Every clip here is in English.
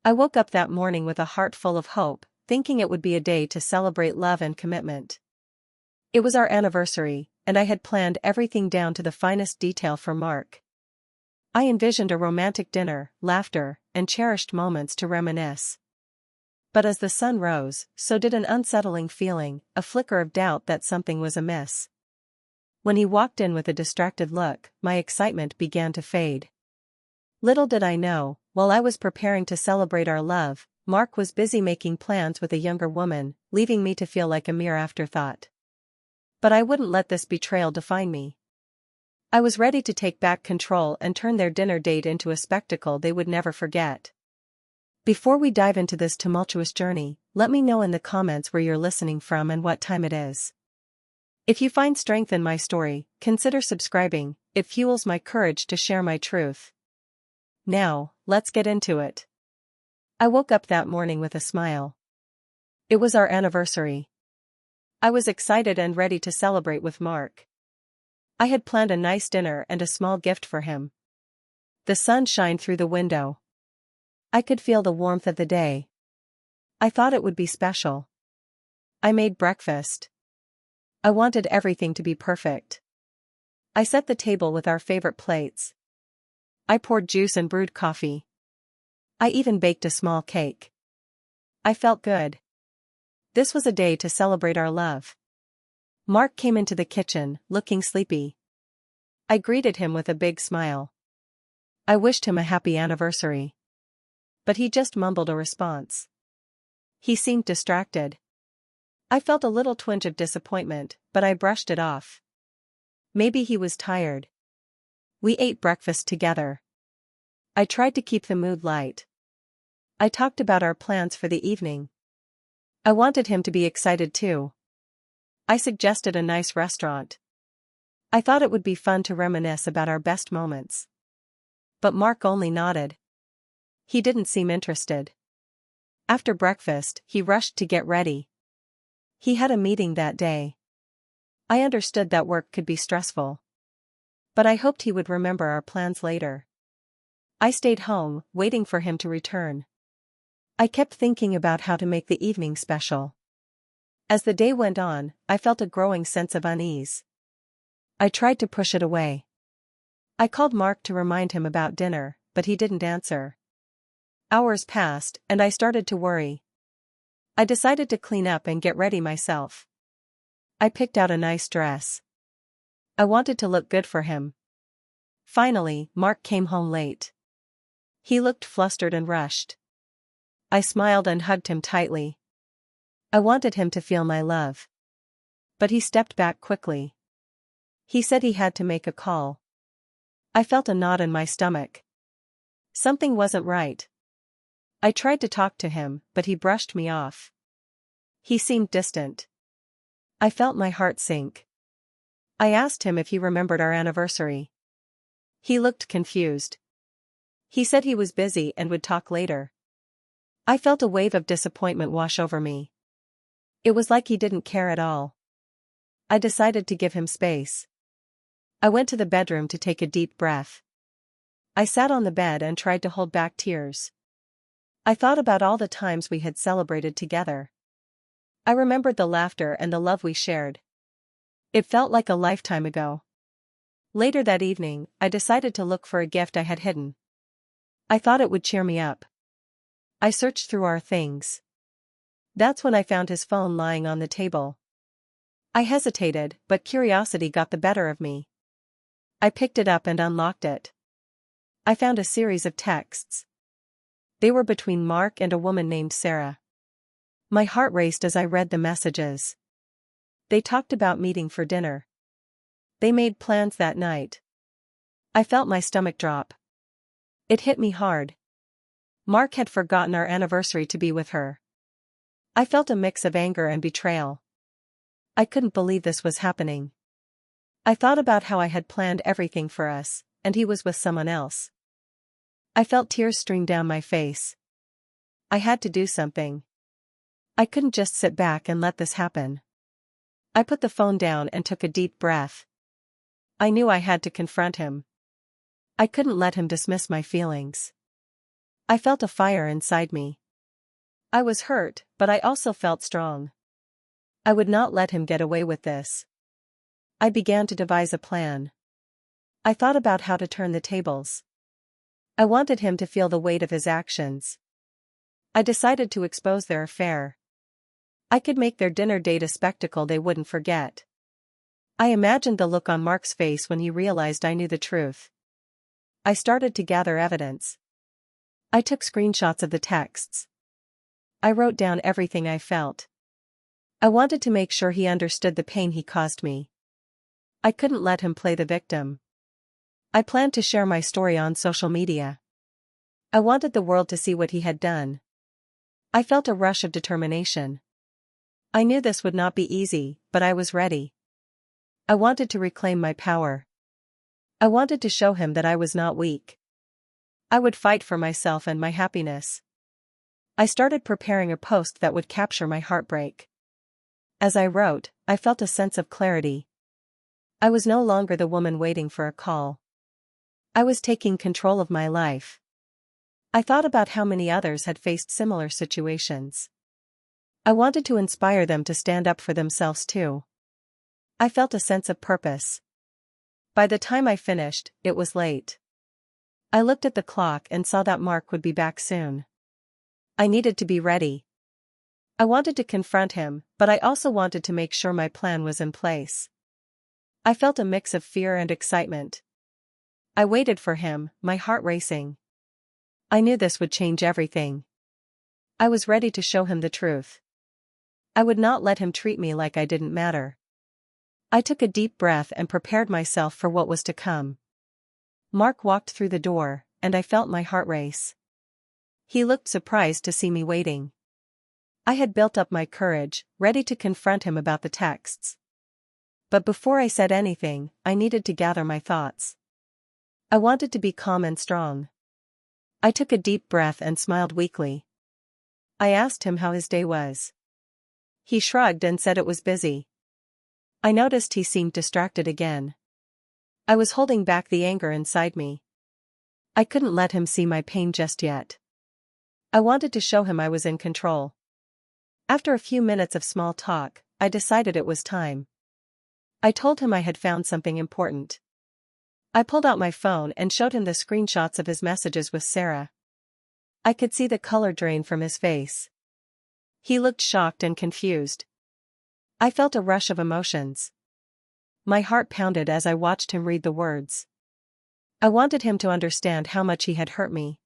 I woke up that morning with a heart full of hope, thinking it would be a day to celebrate love and commitment. It was our anniversary, and I had planned everything down to the finest detail for Mark. I envisioned a romantic dinner, laughter, and cherished moments to reminisce. But as the sun rose, so did an unsettling feeling, a flicker of doubt that something was amiss. When he walked in with a distracted look, my excitement began to fade. Little did I know, while I was preparing to celebrate our love, Mark was busy making plans with a younger woman, leaving me to feel like a mere afterthought. But I wouldn't let this betrayal define me. I was ready to take back control and turn their dinner date into a spectacle they would never forget. Before we dive into this tumultuous journey, let me know in the comments where you're listening from and what time it is. If you find strength in my story, consider subscribing. It fuels my courage to share my truth. Now, let's get into it. I woke up that morning with a smile. It was our anniversary. I was excited and ready to celebrate with Mark. I had planned a nice dinner and a small gift for him. The sun shined through the window. I could feel the warmth of the day. I thought it would be special. I made breakfast. I wanted everything to be perfect. I set the table with our favorite plates. I poured juice and brewed coffee. I even baked a small cake. I felt good. This was a day to celebrate our love. Mark came into the kitchen, looking sleepy. I greeted him with a big smile. I wished him a happy anniversary. But he just mumbled a response. He seemed distracted. I felt a little twinge of disappointment, but I brushed it off. Maybe he was tired. We ate breakfast together. I tried to keep the mood light. I talked about our plans for the evening. I wanted him to be excited too. I suggested a nice restaurant. I thought it would be fun to reminisce about our best moments. But Mark only nodded. He didn't seem interested. After breakfast, he rushed to get ready. He had a meeting that day. I understood that work could be stressful. But I hoped he would remember our plans later. I stayed home, waiting for him to return. I kept thinking about how to make the evening special. As the day went on, I felt a growing sense of unease. I tried to push it away. I called Mark to remind him about dinner, but he didn't answer. Hours passed, and I started to worry. I decided to clean up and get ready myself. I picked out a nice dress. I wanted to look good for him. Finally, Mark came home late. He looked flustered and rushed. I smiled and hugged him tightly. I wanted him to feel my love. But he stepped back quickly. He said he had to make a call. I felt a knot in my stomach. Something wasn't right. I tried to talk to him, but he brushed me off. He seemed distant. I felt my heart sink. I asked him if he remembered our anniversary. He looked confused. He said he was busy and would talk later. I felt a wave of disappointment wash over me. It was like he didn't care at all. I decided to give him space. I went to the bedroom to take a deep breath. I sat on the bed and tried to hold back tears. I thought about all the times we had celebrated together. I remembered the laughter and the love we shared. It felt like a lifetime ago. Later that evening, I decided to look for a gift I had hidden. I thought it would cheer me up. I searched through our things. That's when I found his phone lying on the table. I hesitated, but curiosity got the better of me. I picked it up and unlocked it. I found a series of texts. They were between Mark and a woman named Sarah. My heart raced as I read the messages. They talked about meeting for dinner. They made plans that night. I felt my stomach drop. It hit me hard. Mark had forgotten our anniversary to be with her. I felt a mix of anger and betrayal. I couldn't believe this was happening. I thought about how I had planned everything for us, and he was with someone else. I felt tears stream down my face. I had to do something. I couldn't just sit back and let this happen. I put the phone down and took a deep breath. I knew I had to confront him. I couldn't let him dismiss my feelings. I felt a fire inside me. I was hurt, but I also felt strong. I would not let him get away with this. I began to devise a plan. I thought about how to turn the tables. I wanted him to feel the weight of his actions. I decided to expose their affair. I could make their dinner date a spectacle they wouldn't forget. I imagined the look on Mark's face when he realized I knew the truth. I started to gather evidence. I took screenshots of the texts. I wrote down everything I felt. I wanted to make sure he understood the pain he caused me. I couldn't let him play the victim. I planned to share my story on social media. I wanted the world to see what he had done. I felt a rush of determination. I knew this would not be easy, but I was ready. I wanted to reclaim my power. I wanted to show him that I was not weak. I would fight for myself and my happiness. I started preparing a post that would capture my heartbreak. As I wrote, I felt a sense of clarity. I was no longer the woman waiting for a call. I was taking control of my life. I thought about how many others had faced similar situations. I wanted to inspire them to stand up for themselves too. I felt a sense of purpose. By the time I finished, it was late. I looked at the clock and saw that Mark would be back soon. I needed to be ready. I wanted to confront him, but I also wanted to make sure my plan was in place. I felt a mix of fear and excitement. I waited for him, my heart racing. I knew this would change everything. I was ready to show him the truth. I would not let him treat me like I didn't matter. I took a deep breath and prepared myself for what was to come. Mark walked through the door, and I felt my heart race. He looked surprised to see me waiting. I had built up my courage, ready to confront him about the texts. But before I said anything, I needed to gather my thoughts. I wanted to be calm and strong. I took a deep breath and smiled weakly. I asked him how his day was. He shrugged and said it was busy. I noticed he seemed distracted again. I was holding back the anger inside me. I couldn't let him see my pain just yet. I wanted to show him I was in control. After a few minutes of small talk, I decided it was time. I told him I had found something important. I pulled out my phone and showed him the screenshots of his messages with Sarah. I could see the color drain from his face. He looked shocked and confused. I felt a rush of emotions. My heart pounded as I watched him read the words. I wanted him to understand how much he had hurt me.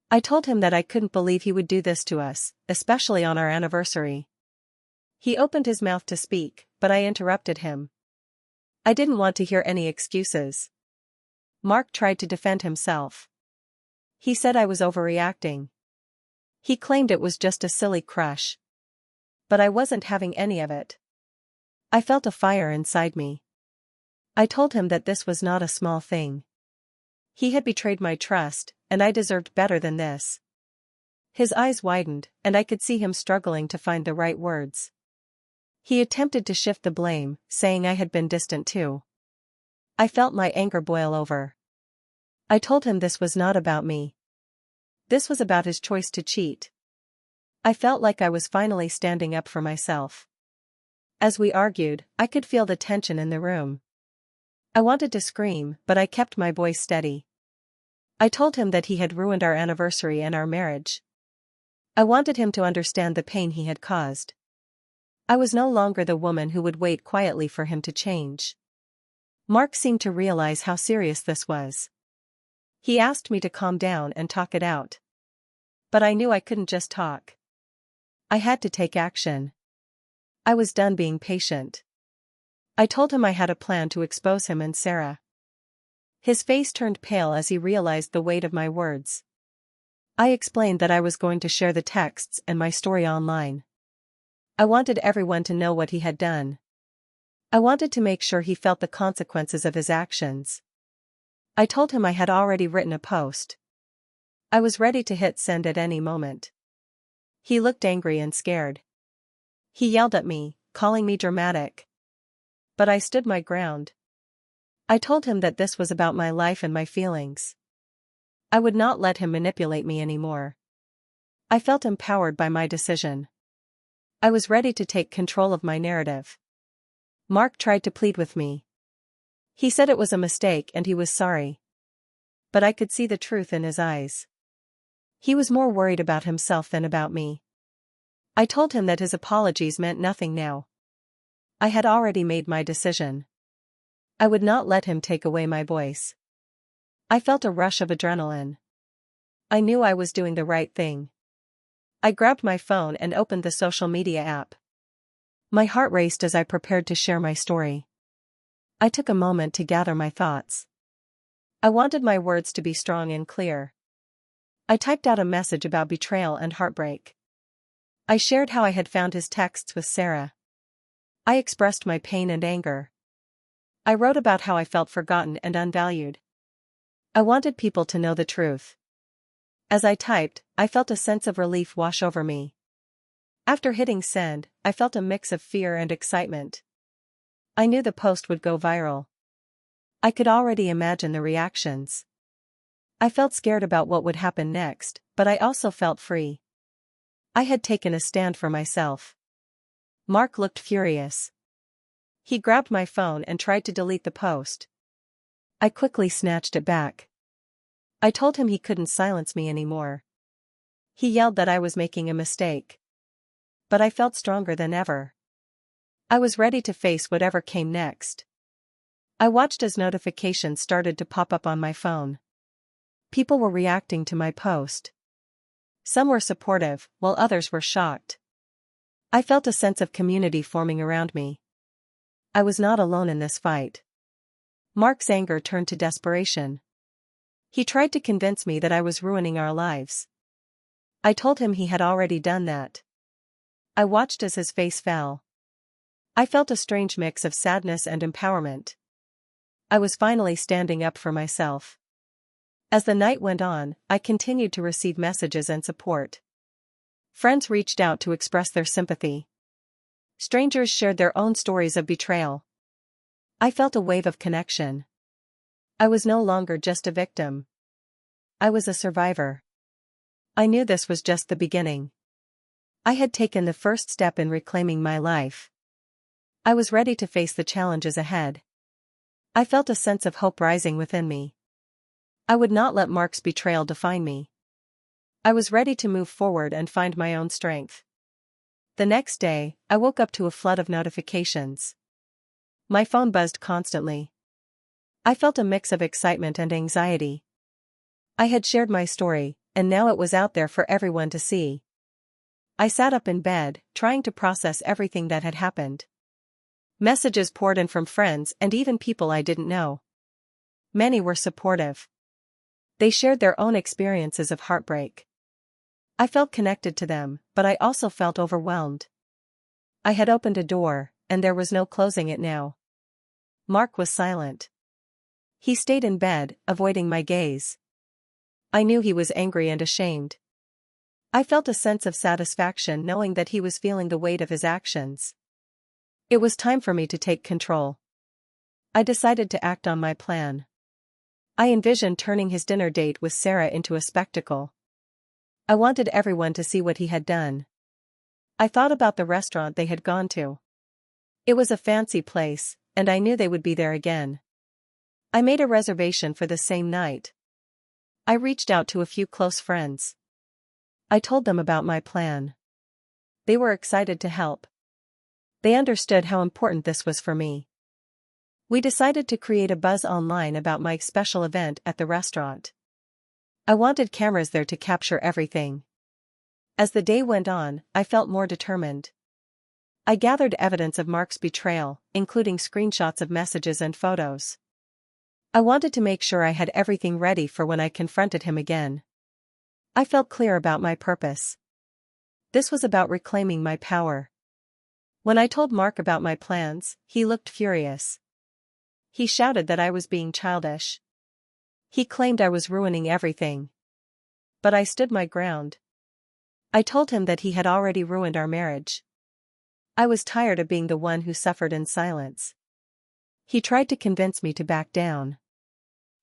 I told him that I couldn't believe he would do this to us, especially on our anniversary. He opened his mouth to speak, but I interrupted him. I didn't want to hear any excuses. Mark tried to defend himself. He said I was overreacting. He claimed it was just a silly crush. But I wasn't having any of it. I felt a fire inside me. I told him that this was not a small thing. He had betrayed my trust, and I deserved better than this. His eyes widened, and I could see him struggling to find the right words. He attempted to shift the blame, saying I had been distant too. I felt my anger boil over. I told him this was not about me. This was about his choice to cheat. I felt like I was finally standing up for myself. As we argued, I could feel the tension in the room. I wanted to scream, but I kept my voice steady. I told him that he had ruined our anniversary and our marriage. I wanted him to understand the pain he had caused. I was no longer the woman who would wait quietly for him to change. Mark seemed to realize how serious this was. He asked me to calm down and talk it out. But I knew I couldn't just talk. I had to take action. I was done being patient. I told him I had a plan to expose him and Sarah. His face turned pale as he realized the weight of my words. I explained that I was going to share the texts and my story online. I wanted everyone to know what he had done. I wanted to make sure he felt the consequences of his actions. I told him I had already written a post. I was ready to hit send at any moment. He looked angry and scared. He yelled at me, calling me dramatic. But I stood my ground. I told him that this was about my life and my feelings. I would not let him manipulate me anymore. I felt empowered by my decision. I was ready to take control of my narrative. Mark tried to plead with me. He said it was a mistake and he was sorry. But I could see the truth in his eyes. He was more worried about himself than about me. I told him that his apologies meant nothing now. I had already made my decision. I would not let him take away my voice. I felt a rush of adrenaline. I knew I was doing the right thing. I grabbed my phone and opened the social media app. My heart raced as I prepared to share my story. I took a moment to gather my thoughts. I wanted my words to be strong and clear. I typed out a message about betrayal and heartbreak. I shared how I had found his texts with Sarah. I expressed my pain and anger. I wrote about how I felt forgotten and unvalued. I wanted people to know the truth. As I typed, I felt a sense of relief wash over me. After hitting send, I felt a mix of fear and excitement. I knew the post would go viral. I could already imagine the reactions. I felt scared about what would happen next, but I also felt free. I had taken a stand for myself. Mark looked furious. He grabbed my phone and tried to delete the post. I quickly snatched it back. I told him he couldn't silence me anymore. He yelled that I was making a mistake. But I felt stronger than ever. I was ready to face whatever came next. I watched as notifications started to pop up on my phone. People were reacting to my post. Some were supportive, while others were shocked. I felt a sense of community forming around me. I was not alone in this fight. Mark's anger turned to desperation. He tried to convince me that I was ruining our lives. I told him he had already done that. I watched as his face fell. I felt a strange mix of sadness and empowerment. I was finally standing up for myself. As the night went on, I continued to receive messages and support. Friends reached out to express their sympathy. Strangers shared their own stories of betrayal. I felt a wave of connection. I was no longer just a victim. I was a survivor. I knew this was just the beginning. I had taken the first step in reclaiming my life. I was ready to face the challenges ahead. I felt a sense of hope rising within me. I would not let Mark's betrayal define me. I was ready to move forward and find my own strength. The next day, I woke up to a flood of notifications. My phone buzzed constantly. I felt a mix of excitement and anxiety. I had shared my story, and now it was out there for everyone to see. I sat up in bed, trying to process everything that had happened. Messages poured in from friends and even people I didn't know. Many were supportive. They shared their own experiences of heartbreak. I felt connected to them, but I also felt overwhelmed. I had opened a door, and there was no closing it now. Mark was silent. He stayed in bed, avoiding my gaze. I knew he was angry and ashamed. I felt a sense of satisfaction knowing that he was feeling the weight of his actions. It was time for me to take control. I decided to act on my plan. I envisioned turning his dinner date with Sarah into a spectacle. I wanted everyone to see what he had done. I thought about the restaurant they had gone to. It was a fancy place, and I knew they would be there again. I made a reservation for the same night. I reached out to a few close friends. I told them about my plan. They were excited to help. They understood how important this was for me. We decided to create a buzz online about my special event at the restaurant. I wanted cameras there to capture everything. As the day went on, I felt more determined. I gathered evidence of Mark's betrayal, including screenshots of messages and photos. I wanted to make sure I had everything ready for when I confronted him again. I felt clear about my purpose. This was about reclaiming my power. When I told Mark about my plans, he looked furious. He shouted that I was being childish. He claimed I was ruining everything. But I stood my ground. I told him that he had already ruined our marriage. I was tired of being the one who suffered in silence. He tried to convince me to back down.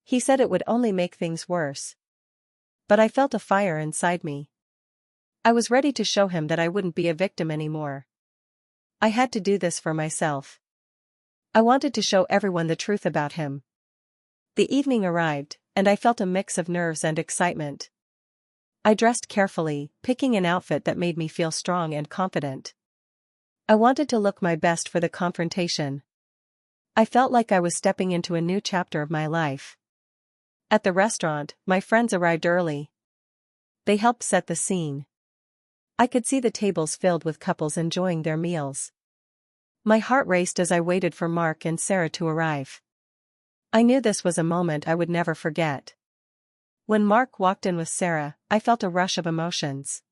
He said it would only make things worse. But I felt a fire inside me. I was ready to show him that I wouldn't be a victim anymore. I had to do this for myself. I wanted to show everyone the truth about him. The evening arrived, and I felt a mix of nerves and excitement. I dressed carefully, picking an outfit that made me feel strong and confident. I wanted to look my best for the confrontation. I felt like I was stepping into a new chapter of my life. At the restaurant, my friends arrived early. They helped set the scene. I could see the tables filled with couples enjoying their meals. My heart raced as I waited for Mark and Sarah to arrive. I knew this was a moment I would never forget. When Mark walked in with Sarah, I felt a rush of emotions.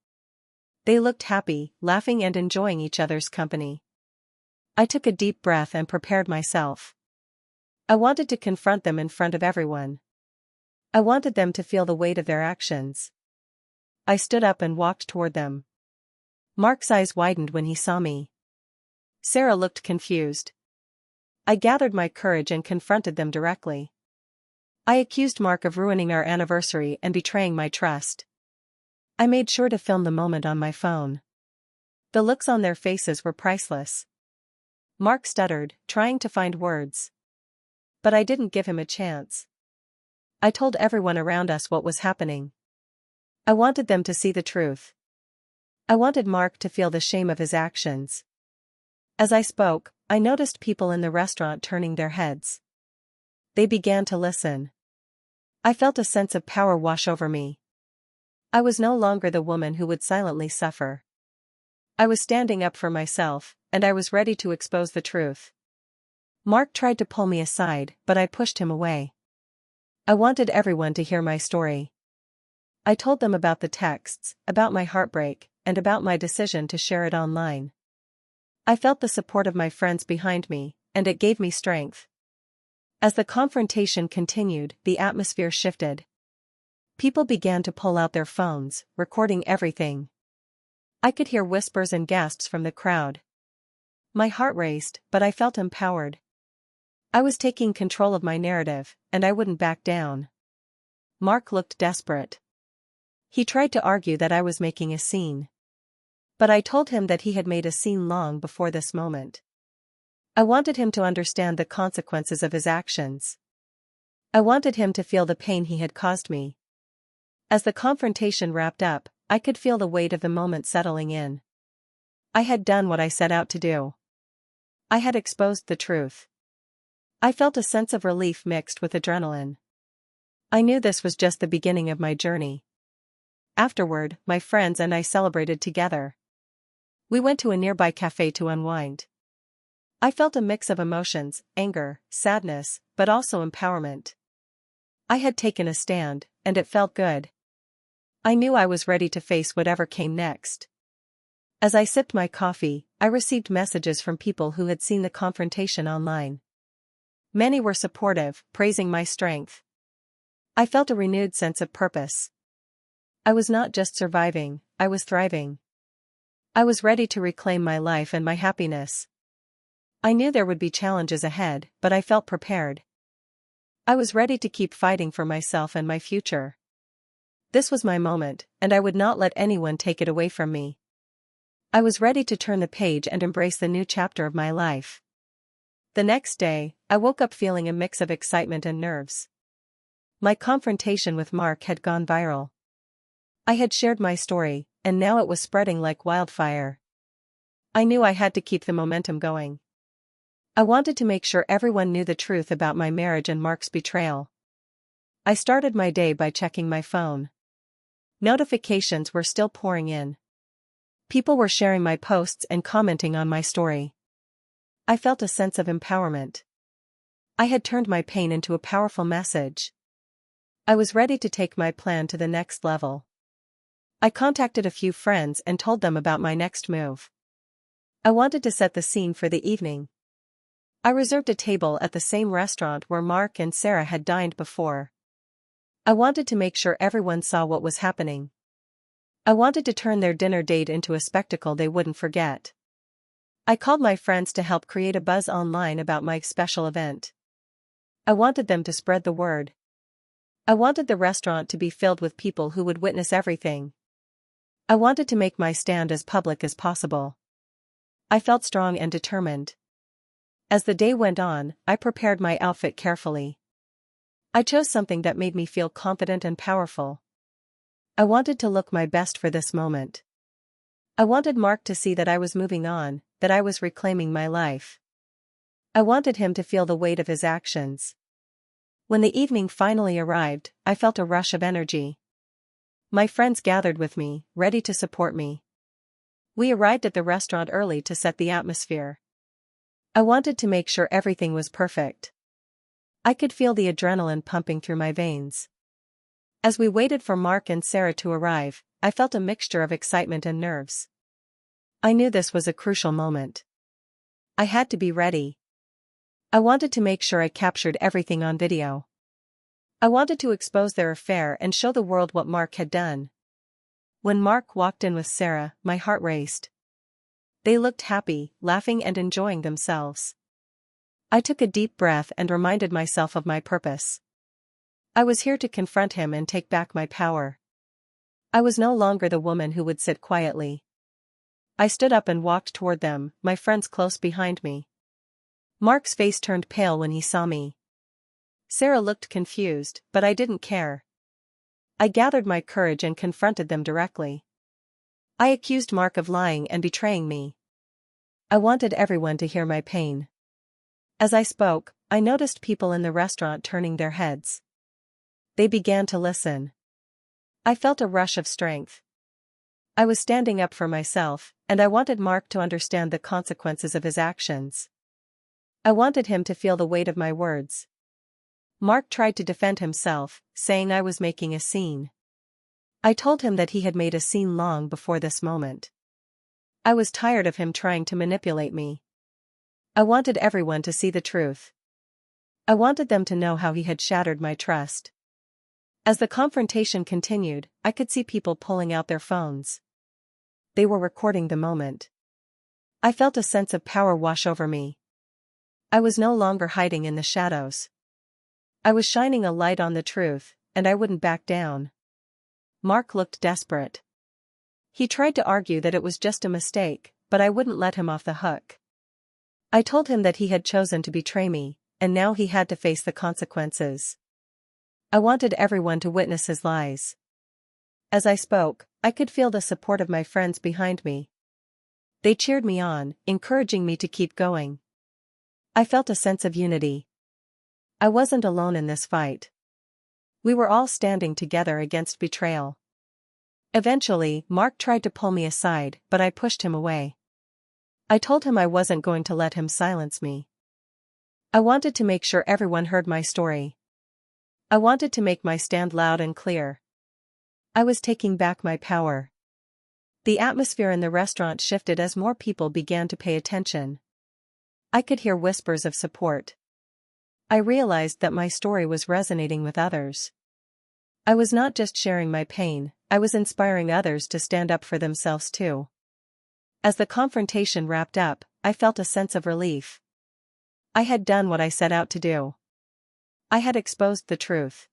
They looked happy, laughing and enjoying each other's company. I took a deep breath and prepared myself. I wanted to confront them in front of everyone. I wanted them to feel the weight of their actions. I stood up and walked toward them. Mark's eyes widened when he saw me. Sarah looked confused. I gathered my courage and confronted them directly. I accused Mark of ruining our anniversary and betraying my trust. I made sure to film the moment on my phone. The looks on their faces were priceless. Mark stuttered, trying to find words. But I didn't give him a chance. I told everyone around us what was happening. I wanted them to see the truth. I wanted Mark to feel the shame of his actions. As I spoke, I noticed people in the restaurant turning their heads. They began to listen. I felt a sense of power wash over me. I was no longer the woman who would silently suffer. I was standing up for myself, and I was ready to expose the truth. Mark tried to pull me aside, but I pushed him away. I wanted everyone to hear my story. I told them about the texts, about my heartbreak, and about my decision to share it online. I felt the support of my friends behind me, and it gave me strength. As the confrontation continued, the atmosphere shifted. People began to pull out their phones, recording everything. I could hear whispers and gasps from the crowd. My heart raced, but I felt empowered. I was taking control of my narrative, and I wouldn't back down. Mark looked desperate. He tried to argue that I was making a scene. But I told him that he had made a scene long before this moment. I wanted him to understand the consequences of his actions. I wanted him to feel the pain he had caused me. As the confrontation wrapped up, I could feel the weight of the moment settling in. I had done what I set out to do. I had exposed the truth. I felt a sense of relief mixed with adrenaline. I knew this was just the beginning of my journey. Afterward, my friends and I celebrated together. We went to a nearby cafe to unwind. I felt a mix of emotions, anger, sadness, but also empowerment. I had taken a stand, and it felt good. I knew I was ready to face whatever came next. As I sipped my coffee, I received messages from people who had seen the confrontation online. Many were supportive, praising my strength. I felt a renewed sense of purpose. I was not just surviving, I was thriving. I was ready to reclaim my life and my happiness. I knew there would be challenges ahead, but I felt prepared. I was ready to keep fighting for myself and my future. This was my moment, and I would not let anyone take it away from me. I was ready to turn the page and embrace the new chapter of my life. The next day, I woke up feeling a mix of excitement and nerves. My confrontation with Mark had gone viral. I had shared my story, and now it was spreading like wildfire. I knew I had to keep the momentum going. I wanted to make sure everyone knew the truth about my marriage and Mark's betrayal. I started my day by checking my phone. Notifications were still pouring in. People were sharing my posts and commenting on my story. I felt a sense of empowerment. I had turned my pain into a powerful message. I was ready to take my plan to the next level. I contacted a few friends and told them about my next move. I wanted to set the scene for the evening. I reserved a table at the same restaurant where Mark and Sarah had dined before. I wanted to make sure everyone saw what was happening. I wanted to turn their dinner date into a spectacle they wouldn't forget. I called my friends to help create a buzz online about my special event. I wanted them to spread the word. I wanted the restaurant to be filled with people who would witness everything. I wanted to make my stand as public as possible. I felt strong and determined. As the day went on, I prepared my outfit carefully. I chose something that made me feel confident and powerful. I wanted to look my best for this moment. I wanted Mark to see that I was moving on, that I was reclaiming my life. I wanted him to feel the weight of his actions. When the evening finally arrived, I felt a rush of energy. My friends gathered with me, ready to support me. We arrived at the restaurant early to set the atmosphere. I wanted to make sure everything was perfect. I could feel the adrenaline pumping through my veins. As we waited for Mark and Sarah to arrive, I felt a mixture of excitement and nerves. I knew this was a crucial moment. I had to be ready. I wanted to make sure I captured everything on video. I wanted to expose their affair and show the world what Mark had done. When Mark walked in with Sarah, my heart raced. They looked happy, laughing and enjoying themselves. I took a deep breath and reminded myself of my purpose. I was here to confront him and take back my power. I was no longer the woman who would sit quietly. I stood up and walked toward them, my friends close behind me. Mark's face turned pale when he saw me. Sarah looked confused, but I didn't care. I gathered my courage and confronted them directly. I accused Mark of lying and betraying me. I wanted everyone to hear my pain. As I spoke, I noticed people in the restaurant turning their heads. They began to listen. I felt a rush of strength. I was standing up for myself, and I wanted Mark to understand the consequences of his actions. I wanted him to feel the weight of my words. Mark tried to defend himself, saying I was making a scene. I told him that he had made a scene long before this moment. I was tired of him trying to manipulate me. I wanted everyone to see the truth. I wanted them to know how he had shattered my trust. As the confrontation continued, I could see people pulling out their phones. They were recording the moment. I felt a sense of power wash over me. I was no longer hiding in the shadows. I was shining a light on the truth, and I wouldn't back down. Mark looked desperate. He tried to argue that it was just a mistake, but I wouldn't let him off the hook. I told him that he had chosen to betray me, and now he had to face the consequences. I wanted everyone to witness his lies. As I spoke, I could feel the support of my friends behind me. They cheered me on, encouraging me to keep going. I felt a sense of unity. I wasn't alone in this fight. We were all standing together against betrayal. Eventually, Mark tried to pull me aside, but I pushed him away. I told him I wasn't going to let him silence me. I wanted to make sure everyone heard my story. I wanted to make my stand loud and clear. I was taking back my power. The atmosphere in the restaurant shifted as more people began to pay attention. I could hear whispers of support. I realized that my story was resonating with others. I was not just sharing my pain, I was inspiring others to stand up for themselves too. As the confrontation wrapped up, I felt a sense of relief. I had done what I set out to do. I had exposed the truth.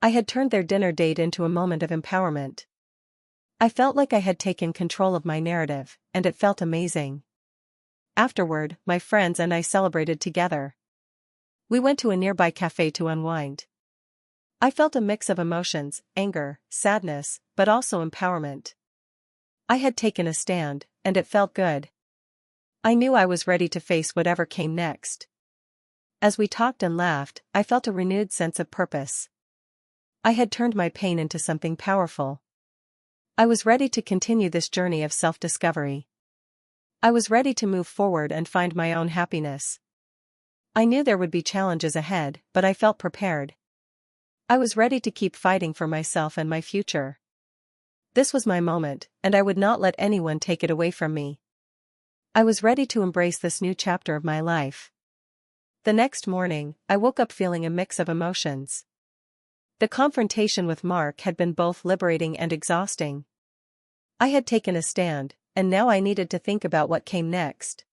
I had turned their dinner date into a moment of empowerment. I felt like I had taken control of my narrative, and it felt amazing. Afterward, my friends and I celebrated together. We went to a nearby cafe to unwind. I felt a mix of emotions, anger, sadness, but also empowerment. I had taken a stand, and it felt good. I knew I was ready to face whatever came next. As we talked and laughed, I felt a renewed sense of purpose. I had turned my pain into something powerful. I was ready to continue this journey of self-discovery. I was ready to move forward and find my own happiness. I knew there would be challenges ahead, but I felt prepared. I was ready to keep fighting for myself and my future. This was my moment, and I would not let anyone take it away from me. I was ready to embrace this new chapter of my life. The next morning, I woke up feeling a mix of emotions. The confrontation with Mark had been both liberating and exhausting. I had taken a stand, and now I needed to think about what came next.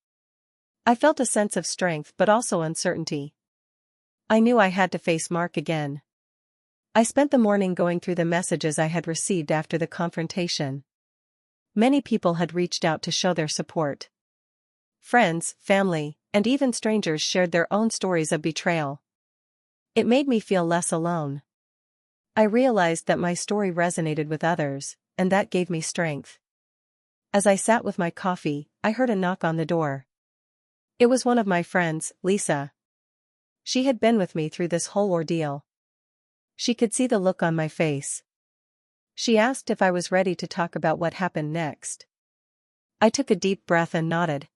I felt a sense of strength but also uncertainty. I knew I had to face Mark again. I spent the morning going through the messages I had received after the confrontation. Many people had reached out to show their support. Friends, family, and even strangers shared their own stories of betrayal. It made me feel less alone. I realized that my story resonated with others, and that gave me strength. As I sat with my coffee, I heard a knock on the door. It was one of my friends, Lisa. She had been with me through this whole ordeal. She could see the look on my face. She asked if I was ready to talk about what happened next. I took a deep breath and nodded.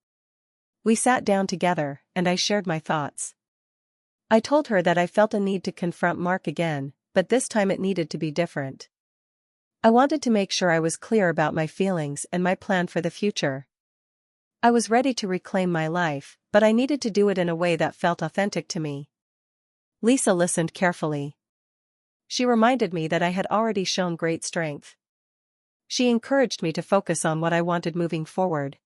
We sat down together, and I shared my thoughts. I told her that I felt a need to confront Mark again, but this time it needed to be different. I wanted to make sure I was clear about my feelings and my plan for the future. I was ready to reclaim my life, but I needed to do it in a way that felt authentic to me. Lisa listened carefully. She reminded me that I had already shown great strength. She encouraged me to focus on what I wanted moving forward.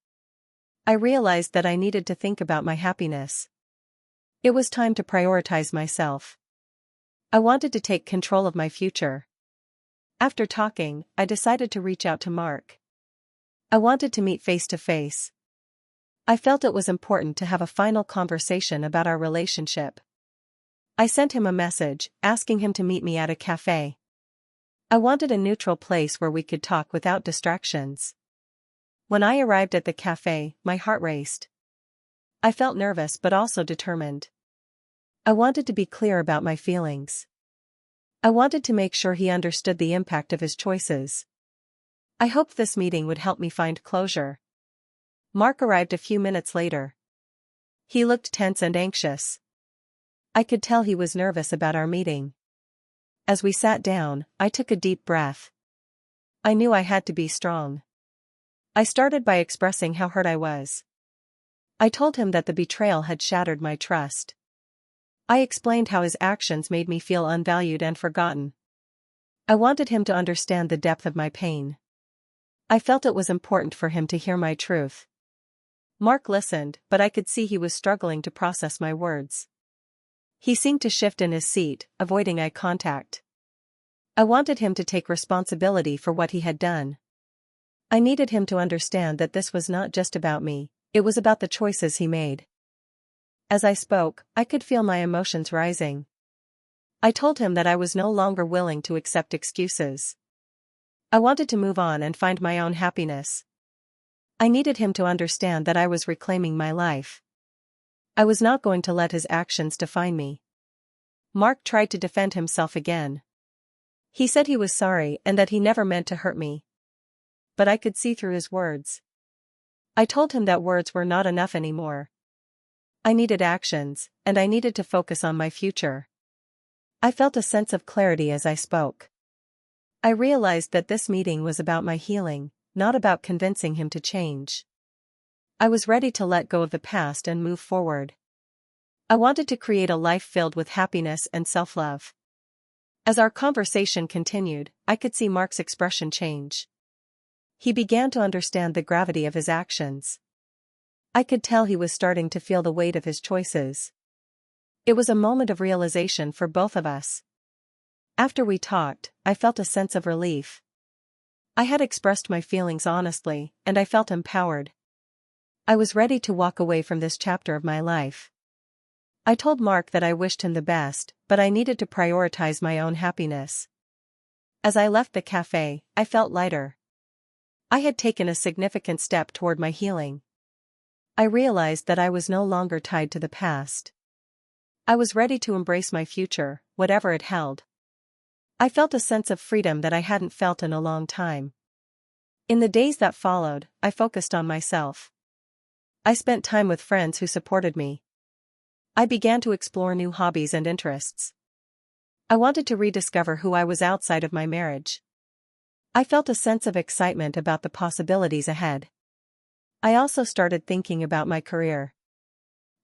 I realized that I needed to think about my happiness. It was time to prioritize myself. I wanted to take control of my future. After talking, I decided to reach out to Mark. I wanted to meet face to face. I felt it was important to have a final conversation about our relationship. I sent him a message, asking him to meet me at a cafe. I wanted a neutral place where we could talk without distractions. When I arrived at the cafe, my heart raced. I felt nervous but also determined. I wanted to be clear about my feelings. I wanted to make sure he understood the impact of his choices. I hoped this meeting would help me find closure. Mark arrived a few minutes later. He looked tense and anxious. I could tell he was nervous about our meeting. As we sat down, I took a deep breath. I knew I had to be strong. I started by expressing how hurt I was. I told him that the betrayal had shattered my trust. I explained how his actions made me feel unvalued and forgotten. I wanted him to understand the depth of my pain. I felt it was important for him to hear my truth. Mark listened, but I could see he was struggling to process my words. He seemed to shift in his seat, avoiding eye contact. I wanted him to take responsibility for what he had done. I needed him to understand that this was not just about me, it was about the choices he made. As I spoke, I could feel my emotions rising. I told him that I was no longer willing to accept excuses. I wanted to move on and find my own happiness. I needed him to understand that I was reclaiming my life. I was not going to let his actions define me. Mark tried to defend himself again. He said he was sorry and that he never meant to hurt me. But I could see through his words. I told him that words were not enough anymore. I needed actions, and I needed to focus on my future. I felt a sense of clarity as I spoke. I realized that this meeting was about my healing, not about convincing him to change. I was ready to let go of the past and move forward. I wanted to create a life filled with happiness and self-love. As our conversation continued, I could see Mark's expression change. He began to understand the gravity of his actions. I could tell he was starting to feel the weight of his choices. It was a moment of realization for both of us. After we talked, I felt a sense of relief. I had expressed my feelings honestly, and I felt empowered. I was ready to walk away from this chapter of my life. I told Mark that I wished him the best, but I needed to prioritize my own happiness. As I left the cafe, I felt lighter. I had taken a significant step toward my healing. I realized that I was no longer tied to the past. I was ready to embrace my future, whatever it held. I felt a sense of freedom that I hadn't felt in a long time. In the days that followed, I focused on myself. I spent time with friends who supported me. I began to explore new hobbies and interests. I wanted to rediscover who I was outside of my marriage. I felt a sense of excitement about the possibilities ahead. I also started thinking about my career.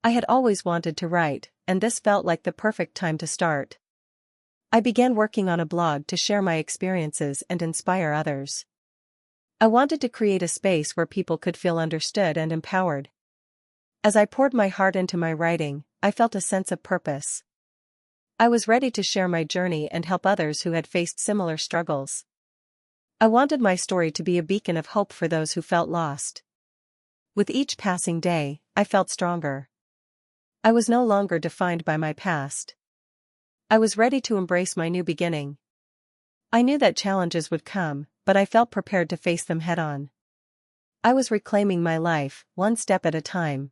I had always wanted to write, and this felt like the perfect time to start. I began working on a blog to share my experiences and inspire others. I wanted to create a space where people could feel understood and empowered. As I poured my heart into my writing, I felt a sense of purpose. I was ready to share my journey and help others who had faced similar struggles. I wanted my story to be a beacon of hope for those who felt lost. With each passing day, I felt stronger. I was no longer defined by my past. I was ready to embrace my new beginning. I knew that challenges would come, but I felt prepared to face them head-on. I was reclaiming my life, one step at a time.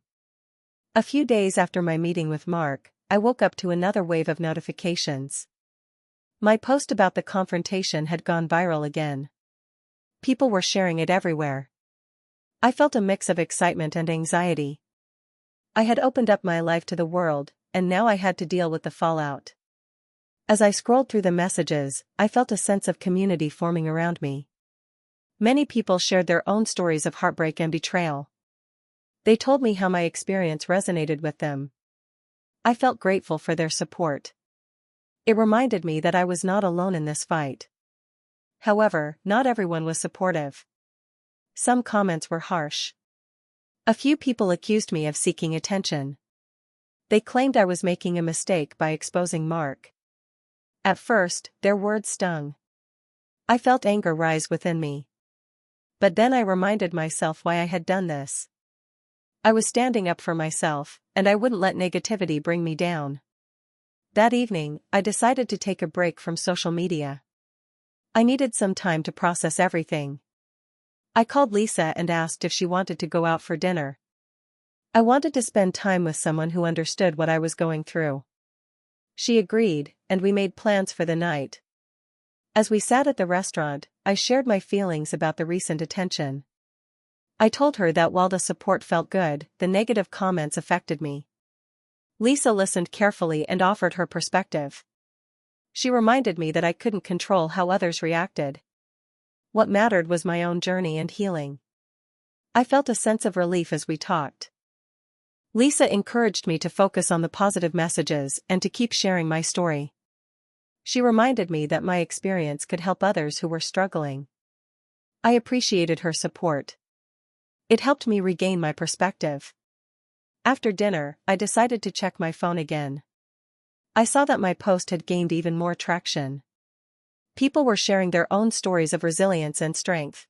A few days after my meeting with Mark, I woke up to another wave of notifications. My post about the confrontation had gone viral again. People were sharing it everywhere. I felt a mix of excitement and anxiety. I had opened up my life to the world, and now I had to deal with the fallout. As I scrolled through the messages, I felt a sense of community forming around me. Many people shared their own stories of heartbreak and betrayal. They told me how my experience resonated with them. I felt grateful for their support. It reminded me that I was not alone in this fight. However, not everyone was supportive. Some comments were harsh. A few people accused me of seeking attention. They claimed I was making a mistake by exposing Mark. At first, their words stung. I felt anger rise within me. But then I reminded myself why I had done this. I was standing up for myself, and I wouldn't let negativity bring me down. That evening, I decided to take a break from social media. I needed some time to process everything. I called Lisa and asked if she wanted to go out for dinner. I wanted to spend time with someone who understood what I was going through. She agreed, and we made plans for the night. As we sat at the restaurant, I shared my feelings about the recent attention. I told her that while the support felt good, the negative comments affected me. Lisa listened carefully and offered her perspective. She reminded me that I couldn't control how others reacted. What mattered was my own journey and healing. I felt a sense of relief as we talked. Lisa encouraged me to focus on the positive messages and to keep sharing my story. She reminded me that my experience could help others who were struggling. I appreciated her support. It helped me regain my perspective. After dinner, I decided to check my phone again. I saw that my post had gained even more traction. People were sharing their own stories of resilience and strength.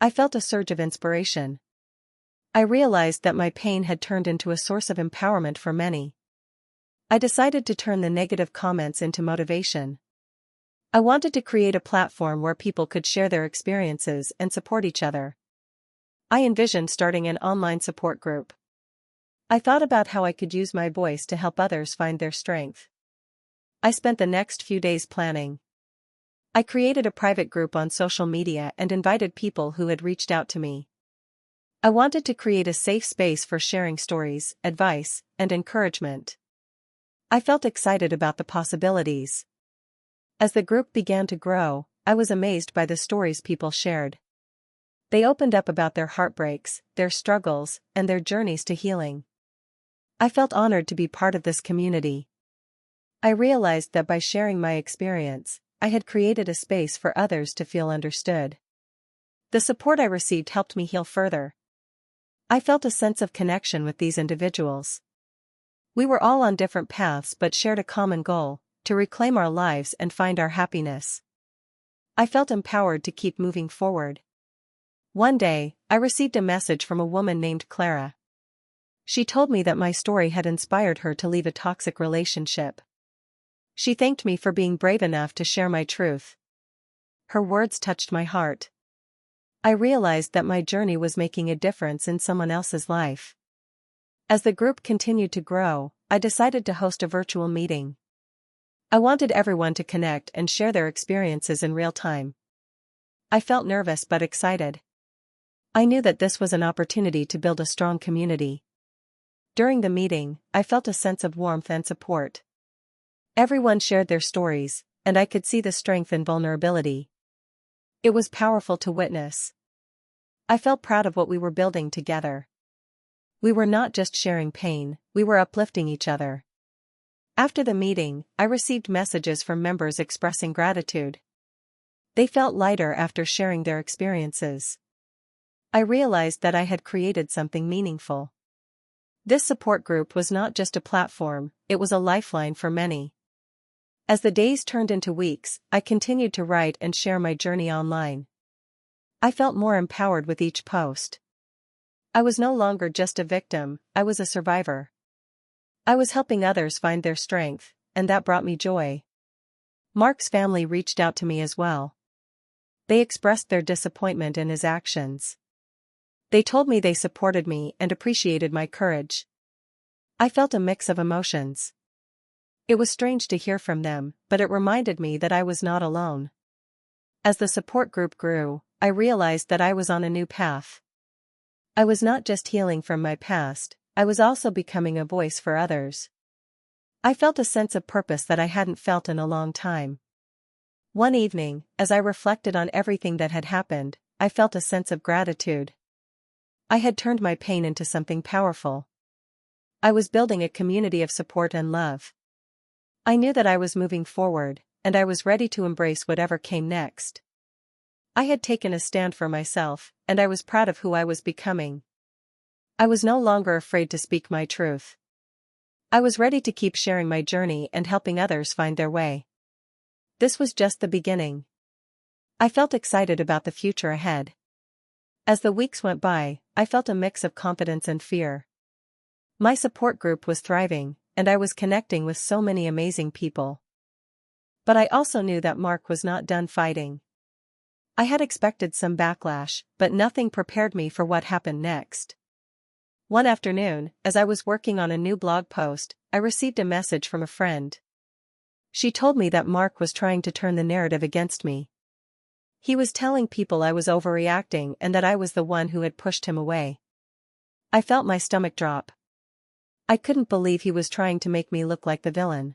I felt a surge of inspiration. I realized that my pain had turned into a source of empowerment for many. I decided to turn the negative comments into motivation. I wanted to create a platform where people could share their experiences and support each other. I envisioned starting an online support group. I thought about how I could use my voice to help others find their strength. I spent the next few days planning. I created a private group on social media and invited people who had reached out to me. I wanted to create a safe space for sharing stories, advice, and encouragement. I felt excited about the possibilities. As the group began to grow, I was amazed by the stories people shared. They opened up about their heartbreaks, their struggles, and their journeys to healing. I felt honored to be part of this community. I realized that by sharing my experience, I had created a space for others to feel understood. The support I received helped me heal further. I felt a sense of connection with these individuals. We were all on different paths but shared a common goal: to reclaim our lives and find our happiness. I felt empowered to keep moving forward. One day, I received a message from a woman named Clara. She told me that my story had inspired her to leave a toxic relationship. She thanked me for being brave enough to share my truth. Her words touched my heart. I realized that my journey was making a difference in someone else's life. As the group continued to grow, I decided to host a virtual meeting. I wanted everyone to connect and share their experiences in real time. I felt nervous but excited. I knew that this was an opportunity to build a strong community. During the meeting, I felt a sense of warmth and support. Everyone shared their stories, and I could see the strength in vulnerability. It was powerful to witness. I felt proud of what we were building together. We were not just sharing pain, we were uplifting each other. After the meeting, I received messages from members expressing gratitude. They felt lighter after sharing their experiences. I realized that I had created something meaningful. This support group was not just a platform, it was a lifeline for many. As the days turned into weeks, I continued to write and share my journey online. I felt more empowered with each post. I was no longer just a victim, I was a survivor. I was helping others find their strength, and that brought me joy. Mark's family reached out to me as well. They expressed their disappointment in his actions. They told me they supported me and appreciated my courage. I felt a mix of emotions. It was strange to hear from them, but it reminded me that I was not alone. As the support group grew, I realized that I was on a new path. I was not just healing from my past, I was also becoming a voice for others. I felt a sense of purpose that I hadn't felt in a long time. One evening, as I reflected on everything that had happened, I felt a sense of gratitude. I had turned my pain into something powerful. I was building a community of support and love. I knew that I was moving forward, and I was ready to embrace whatever came next. I had taken a stand for myself, and I was proud of who I was becoming. I was no longer afraid to speak my truth. I was ready to keep sharing my journey and helping others find their way. This was just the beginning. I felt excited about the future ahead. As the weeks went by, I felt a mix of confidence and fear. My support group was thriving, and I was connecting with so many amazing people. But I also knew that Mark was not done fighting. I had expected some backlash, but nothing prepared me for what happened next. One afternoon, as I was working on a new blog post, I received a message from a friend. She told me that Mark was trying to turn the narrative against me. He was telling people I was overreacting and that I was the one who had pushed him away. I felt my stomach drop. I couldn't believe he was trying to make me look like the villain.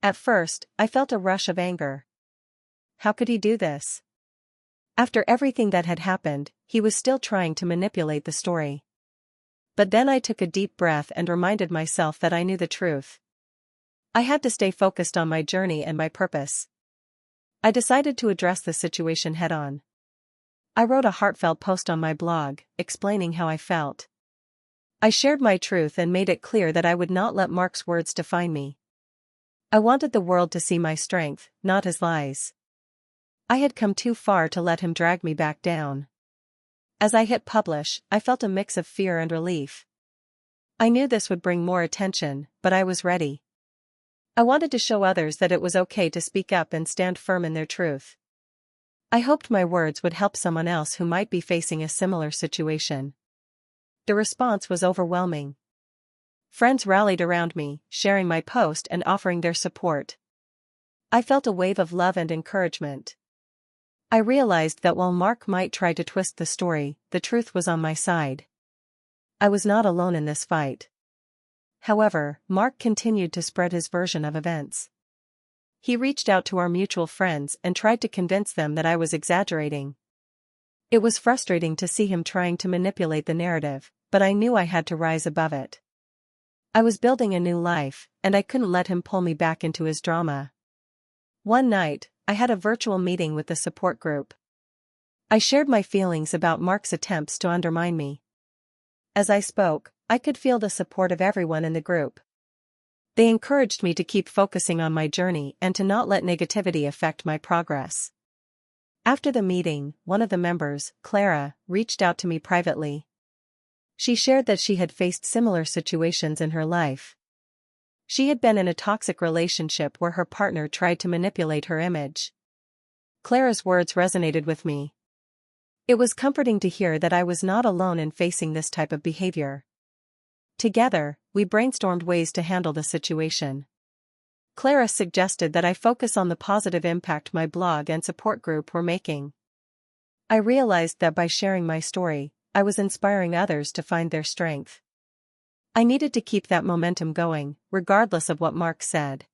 At first, I felt a rush of anger. How could he do this? After everything that had happened, he was still trying to manipulate the story. But then I took a deep breath and reminded myself that I knew the truth. I had to stay focused on my journey and my purpose. I decided to address the situation head-on. I wrote a heartfelt post on my blog, explaining how I felt. I shared my truth and made it clear that I would not let Mark's words define me. I wanted the world to see my strength, not his lies. I had come too far to let him drag me back down. As I hit publish, I felt a mix of fear and relief. I knew this would bring more attention, but I was ready. I wanted to show others that it was okay to speak up and stand firm in their truth. I hoped my words would help someone else who might be facing a similar situation. The response was overwhelming. Friends rallied around me, sharing my post and offering their support. I felt a wave of love and encouragement. I realized that while Mark might try to twist the story, the truth was on my side. I was not alone in this fight. However, Mark continued to spread his version of events. He reached out to our mutual friends and tried to convince them that I was exaggerating. It was frustrating to see him trying to manipulate the narrative, but I knew I had to rise above it. I was building a new life, and I couldn't let him pull me back into his drama. One night, I had a virtual meeting with the support group. I shared my feelings about Mark's attempts to undermine me. As I spoke, I could feel the support of everyone in the group. They encouraged me to keep focusing on my journey and to not let negativity affect my progress. After the meeting, one of the members, Clara, reached out to me privately. She shared that she had faced similar situations in her life. She had been in a toxic relationship where her partner tried to manipulate her image. Clara's words resonated with me. It was comforting to hear that I was not alone in facing this type of behavior. Together, we brainstormed ways to handle the situation. Clara suggested that I focus on the positive impact my blog and support group were making. I realized that by sharing my story, I was inspiring others to find their strength. I needed to keep that momentum going, regardless of what Mark said.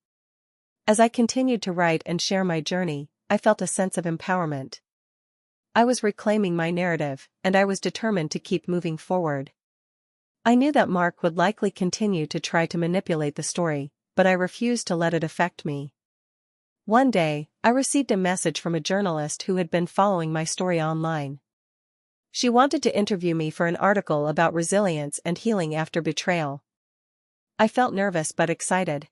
As I continued to write and share my journey, I felt a sense of empowerment. I was reclaiming my narrative, and I was determined to keep moving forward. I knew that Mark would likely continue to try to manipulate the story, but I refused to let it affect me. One day, I received a message from a journalist who had been following my story online. She wanted to interview me for an article about resilience and healing after betrayal. I felt nervous but excited.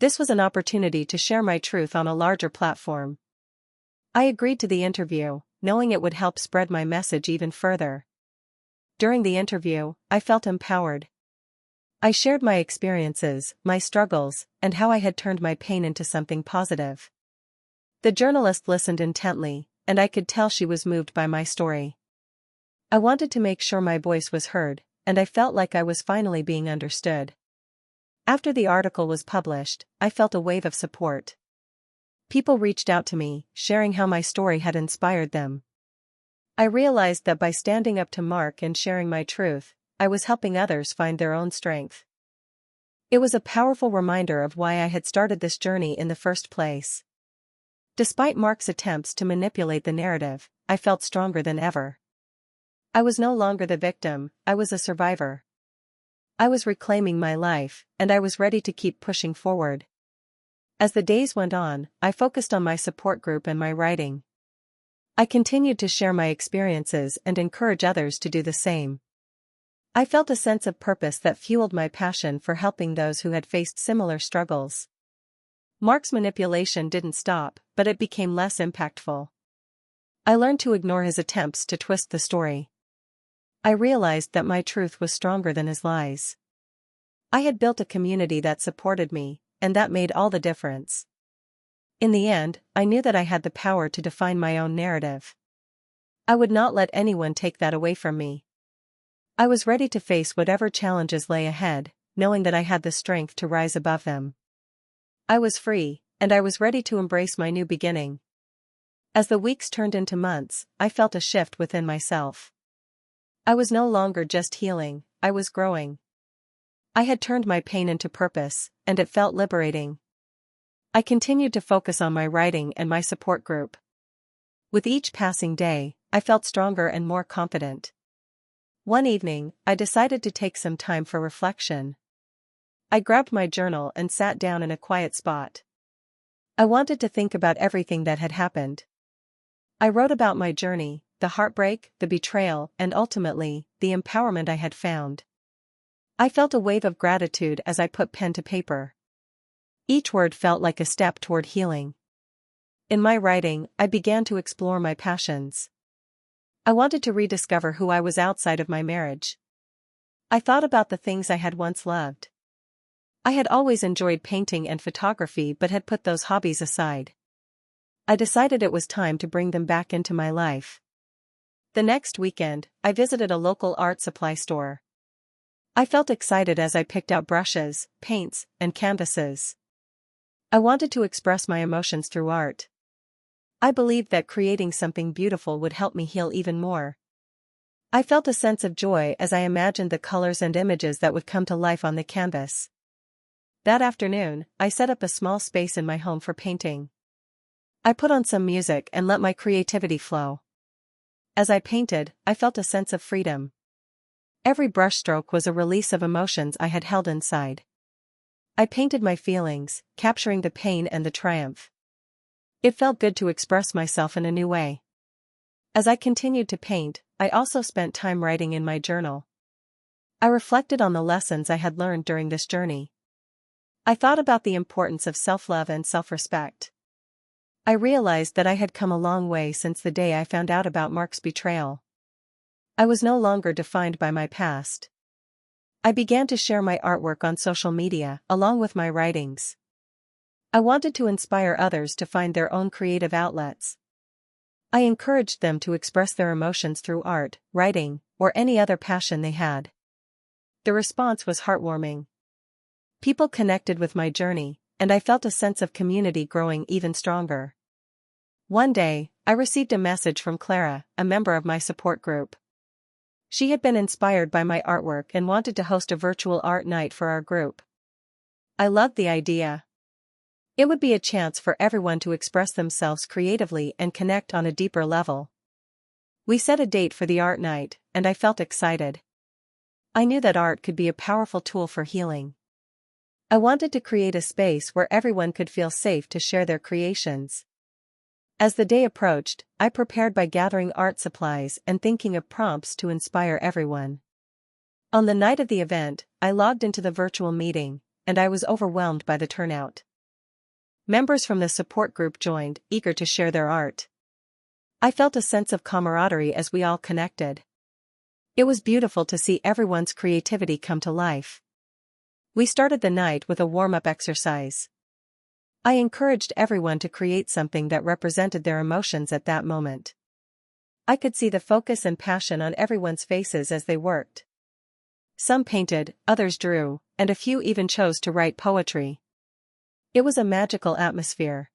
This was an opportunity to share my truth on a larger platform. I agreed to the interview, knowing it would help spread my message even further. During the interview, I felt empowered. I shared my experiences, my struggles, and how I had turned my pain into something positive. The journalist listened intently, and I could tell she was moved by my story. I wanted to make sure my voice was heard, and I felt like I was finally being understood. After the article was published, I felt a wave of support. People reached out to me, sharing how my story had inspired them. I realized that by standing up to Mark and sharing my truth, I was helping others find their own strength. It was a powerful reminder of why I had started this journey in the first place. Despite Mark's attempts to manipulate the narrative, I felt stronger than ever. I was no longer the victim, I was a survivor. I was reclaiming my life, and I was ready to keep pushing forward. As the days went on, I focused on my support group and my writing. I continued to share my experiences and encourage others to do the same. I felt a sense of purpose that fueled my passion for helping those who had faced similar struggles. Mark's manipulation didn't stop, but it became less impactful. I learned to ignore his attempts to twist the story. I realized that my truth was stronger than his lies. I had built a community that supported me, and that made all the difference. In the end, I knew that I had the power to define my own narrative. I would not let anyone take that away from me. I was ready to face whatever challenges lay ahead, knowing that I had the strength to rise above them. I was free, and I was ready to embrace my new beginning. As the weeks turned into months, I felt a shift within myself. I was no longer just healing, I was growing. I had turned my pain into purpose, and it felt liberating. I continued to focus on my writing and my support group. With each passing day, I felt stronger and more confident. One evening, I decided to take some time for reflection. I grabbed my journal and sat down in a quiet spot. I wanted to think about everything that had happened. I wrote about my journey, the heartbreak, the betrayal, and ultimately, the empowerment I had found. I felt a wave of gratitude as I put pen to paper. Each word felt like a step toward healing. In my writing, I began to explore my passions. I wanted to rediscover who I was outside of my marriage. I thought about the things I had once loved. I had always enjoyed painting and photography but had put those hobbies aside. I decided it was time to bring them back into my life. The next weekend, I visited a local art supply store. I felt excited as I picked out brushes, paints, and canvases. I wanted to express my emotions through art. I believed that creating something beautiful would help me heal even more. I felt a sense of joy as I imagined the colors and images that would come to life on the canvas. That afternoon, I set up a small space in my home for painting. I put on some music and let my creativity flow. As I painted, I felt a sense of freedom. Every brushstroke was a release of emotions I had held inside. I painted my feelings, capturing the pain and the triumph. It felt good to express myself in a new way. As I continued to paint, I also spent time writing in my journal. I reflected on the lessons I had learned during this journey. I thought about the importance of self-love and self-respect. I realized that I had come a long way since the day I found out about Mark's betrayal. I was no longer defined by my past. I began to share my artwork on social media, along with my writings. I wanted to inspire others to find their own creative outlets. I encouraged them to express their emotions through art, writing, or any other passion they had. The response was heartwarming. People connected with my journey, and I felt a sense of community growing even stronger. One day, I received a message from Clara, a member of my support group. She had been inspired by my artwork and wanted to host a virtual art night for our group. I loved the idea. It would be a chance for everyone to express themselves creatively and connect on a deeper level. We set a date for the art night, and I felt excited. I knew that art could be a powerful tool for healing. I wanted to create a space where everyone could feel safe to share their creations. As the day approached, I prepared by gathering art supplies and thinking of prompts to inspire everyone. On the night of the event, I logged into the virtual meeting, and I was overwhelmed by the turnout. Members from the support group joined, eager to share their art. I felt a sense of camaraderie as we all connected. It was beautiful to see everyone's creativity come to life. We started the night with a warm-up exercise. I encouraged everyone to create something that represented their emotions at that moment. I could see the focus and passion on everyone's faces as they worked. Some painted, others drew, and a few even chose to write poetry. It was a magical atmosphere.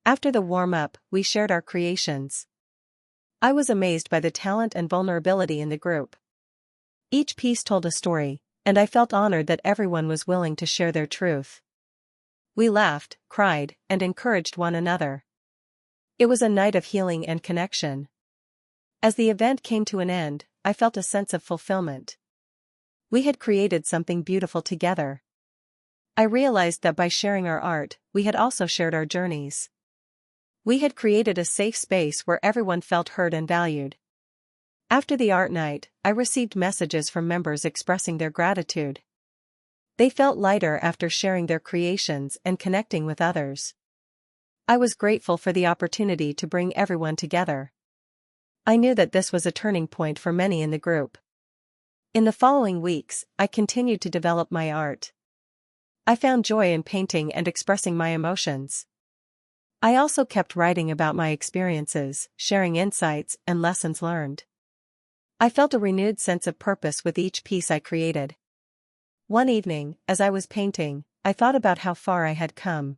After the warm-up, we shared our creations. I was amazed by the talent and vulnerability in the group. Each piece told a story, and I felt honored that everyone was willing to share their truth. We laughed, cried, and encouraged one another. It was a night of healing and connection. As the event came to an end, I felt a sense of fulfillment. We had created something beautiful together. I realized that by sharing our art, we had also shared our journeys. We had created a safe space where everyone felt heard and valued. After the art night, I received messages from members expressing their gratitude. They felt lighter after sharing their creations and connecting with others. I was grateful for the opportunity to bring everyone together. I knew that this was a turning point for many in the group. In the following weeks, I continued to develop my art. I found joy in painting and expressing my emotions. I also kept writing about my experiences, sharing insights and lessons learned. I felt a renewed sense of purpose with each piece I created. One evening, as I was painting, I thought about how far I had come.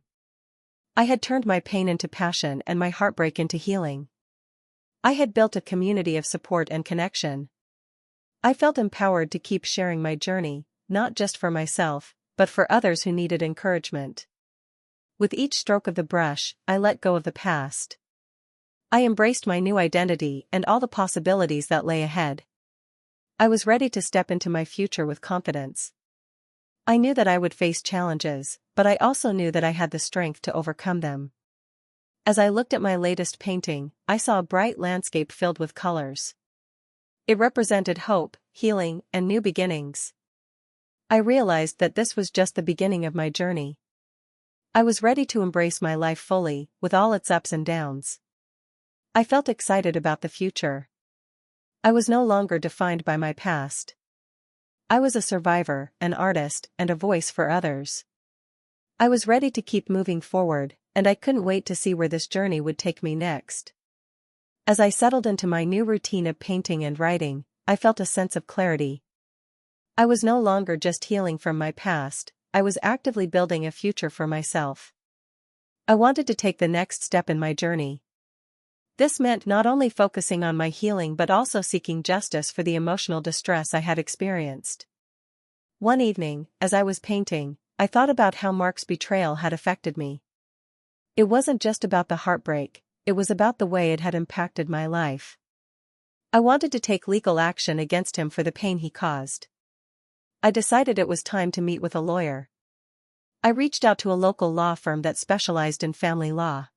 I had turned my pain into passion and my heartbreak into healing. I had built a community of support and connection. I felt empowered to keep sharing my journey, not just for myself, but for others who needed encouragement. With each stroke of the brush, I let go of the past. I embraced my new identity and all the possibilities that lay ahead. I was ready to step into my future with confidence. I knew that I would face challenges, but I also knew that I had the strength to overcome them. As I looked at my latest painting, I saw a bright landscape filled with colors. It represented hope, healing, and new beginnings. I realized that this was just the beginning of my journey. I was ready to embrace my life fully, with all its ups and downs. I felt excited about the future. I was no longer defined by my past. I was a survivor, an artist, and a voice for others. I was ready to keep moving forward, and I couldn't wait to see where this journey would take me next. As I settled into my new routine of painting and writing, I felt a sense of clarity. I was no longer just healing from my past, I was actively building a future for myself. I wanted to take the next step in my journey. This meant not only focusing on my healing but also seeking justice for the emotional distress I had experienced. One evening, as I was painting, I thought about how Mark's betrayal had affected me. It wasn't just about the heartbreak, it was about the way it had impacted my life. I wanted to take legal action against him for the pain he caused. I decided it was time to meet with a lawyer. I reached out to a local law firm that specialized in family law.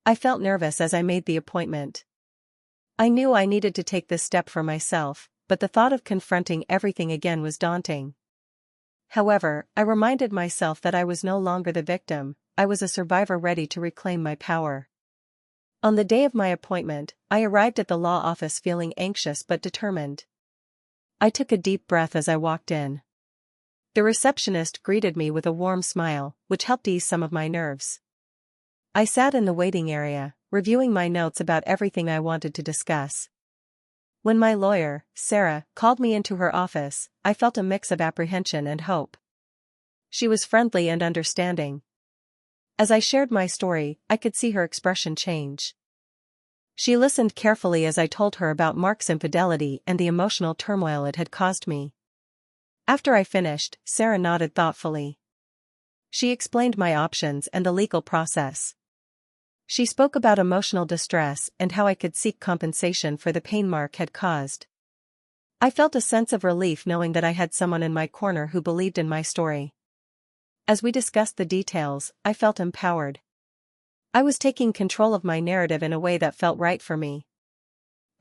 I felt nervous as I made the appointment. I knew I needed to take this step for myself, but the thought of confronting everything again was daunting. However, I reminded myself that I was no longer the victim, I was a survivor ready to reclaim my power. On the day of my appointment, I arrived at the law office feeling anxious but determined. I took a deep breath as I walked in. The receptionist greeted me with a warm smile, which helped ease some of my nerves. I sat in the waiting area, reviewing my notes about everything I wanted to discuss. When my lawyer, Sarah, called me into her office, I felt a mix of apprehension and hope. She was friendly and understanding. As I shared my story, I could see her expression change. She listened carefully as I told her about Mark's infidelity and the emotional turmoil it had caused me. After I finished, Sarah nodded thoughtfully. She explained my options and the legal process. She spoke about emotional distress and how I could seek compensation for the pain Mark had caused. I felt a sense of relief knowing that I had someone in my corner who believed in my story. As we discussed the details, I felt empowered. I was taking control of my narrative in a way that felt right for me.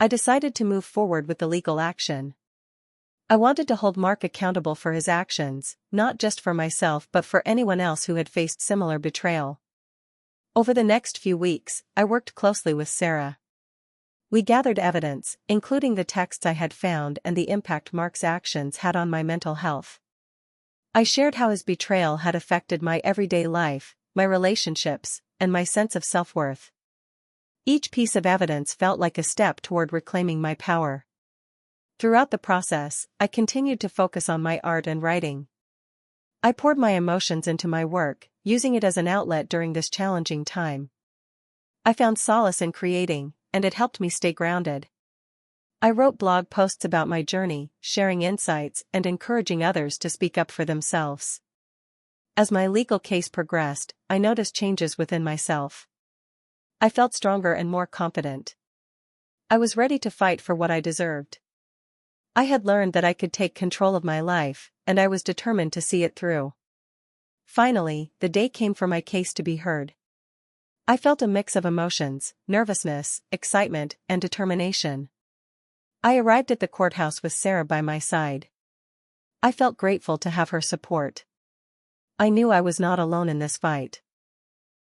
I decided to move forward with the legal action. I wanted to hold Mark accountable for his actions, not just for myself but for anyone else who had faced similar betrayal. Over the next few weeks, I worked closely with Sarah. We gathered evidence, including the texts I had found and the impact Mark's actions had on my mental health. I shared how his betrayal had affected my everyday life, my relationships, and my sense of self-worth. Each piece of evidence felt like a step toward reclaiming my power. Throughout the process, I continued to focus on my art and writing. I poured my emotions into my work, using it as an outlet during this challenging time. I found solace in creating, and it helped me stay grounded. I wrote blog posts about my journey, sharing insights and encouraging others to speak up for themselves. As my legal case progressed, I noticed changes within myself. I felt stronger and more confident. I was ready to fight for what I deserved. I had learned that I could take control of my life, and I was determined to see it through. Finally, the day came for my case to be heard. I felt a mix of emotions, nervousness, excitement, and determination. I arrived at the courthouse with Sarah by my side. I felt grateful to have her support. I knew I was not alone in this fight.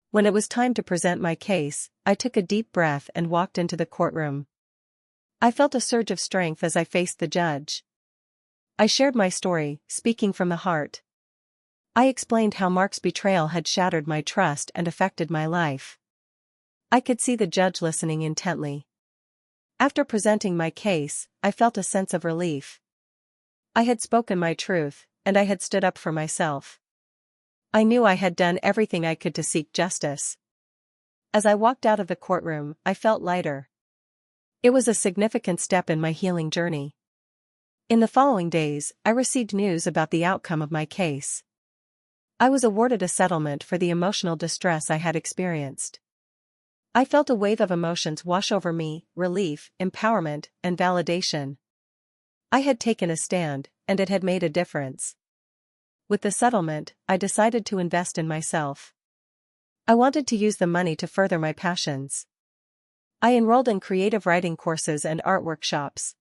When it was time to present my case, I took a deep breath and walked into the courtroom. I felt a surge of strength as I faced the judge. I shared my story, speaking from the heart. I explained how Mark's betrayal had shattered my trust and affected my life. I could see the judge listening intently. After presenting my case, I felt a sense of relief. I had spoken my truth, and I had stood up for myself. I knew I had done everything I could to seek justice. As I walked out of the courtroom, I felt lighter. It was a significant step in my healing journey. In the following days, I received news about the outcome of my case. I was awarded a settlement for the emotional distress I had experienced. I felt a wave of emotions wash over me: relief, empowerment, and validation. I had taken a stand, and it had made a difference. With the settlement, I decided to invest in myself. I wanted to use the money to further my passions. I enrolled in creative writing courses and art workshops.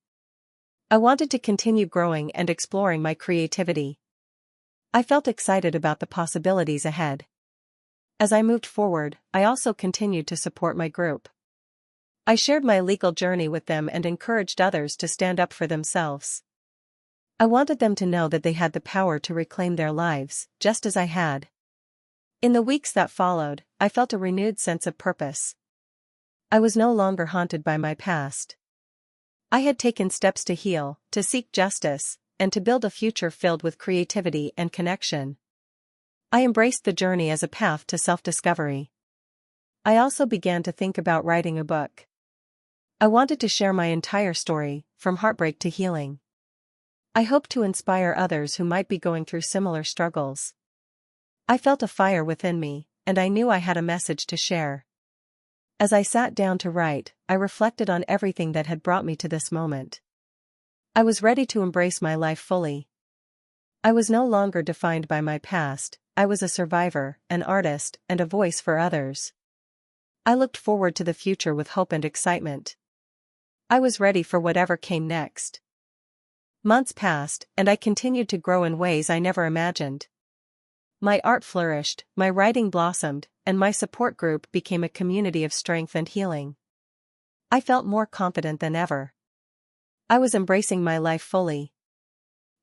I wanted to continue growing and exploring my creativity. I felt excited about the possibilities ahead. As I moved forward, I also continued to support my group. I shared my legal journey with them and encouraged others to stand up for themselves. I wanted them to know that they had the power to reclaim their lives, just as I had. In the weeks that followed, I felt a renewed sense of purpose. I was no longer haunted by my past. I had taken steps to heal, to seek justice, and to build a future filled with creativity and connection. I embraced the journey as a path to self-discovery. I also began to think about writing a book. I wanted to share my entire story, from heartbreak to healing. I hoped to inspire others who might be going through similar struggles. I felt a fire within me, and I knew I had a message to share. As I sat down to write, I reflected on everything that had brought me to this moment. I was ready to embrace my life fully. I was no longer defined by my past. I was a survivor, an artist, and a voice for others. I looked forward to the future with hope and excitement. I was ready for whatever came next. Months passed, and I continued to grow in ways I never imagined. My art flourished, my writing blossomed, and my support group became a community of strength and healing. I felt more confident than ever. I was embracing my life fully.